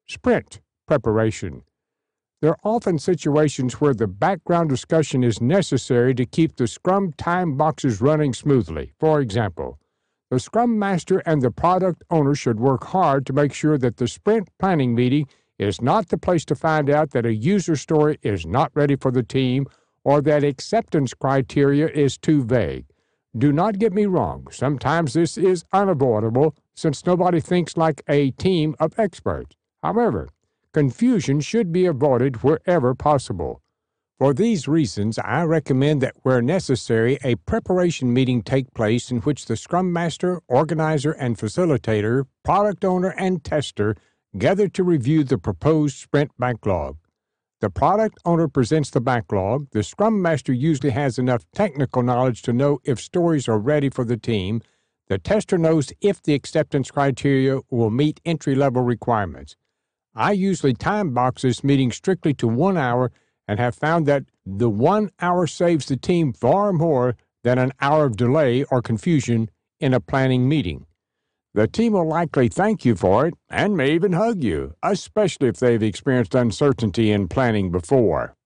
Sprint preparation. There are often situations where the background discussion is necessary to keep the Scrum time boxes running smoothly. For example, the Scrum Master and the product owner should work hard to make sure that the sprint planning meeting is not the place to find out that a user story is not ready for the team or that acceptance criteria is too vague. Do not get me wrong, sometimes this is unavoidable since nobody thinks like a team of experts. However, confusion should be avoided wherever possible. For these reasons, I recommend that where necessary, a preparation meeting take place in which the Scrum Master, organizer, and facilitator, product owner, and tester gather to review the proposed sprint backlog. The product owner presents the backlog. The Scrum Master usually has enough technical knowledge to know if stories are ready for the team. The tester knows if the acceptance criteria will meet entry-level requirements. I usually time box this meeting strictly to 1 hour and have found that the 1 hour saves the team far more than an hour of delay or confusion in a planning meeting. The team will likely thank you for it and may even hug you, especially if they've experienced uncertainty in planning before.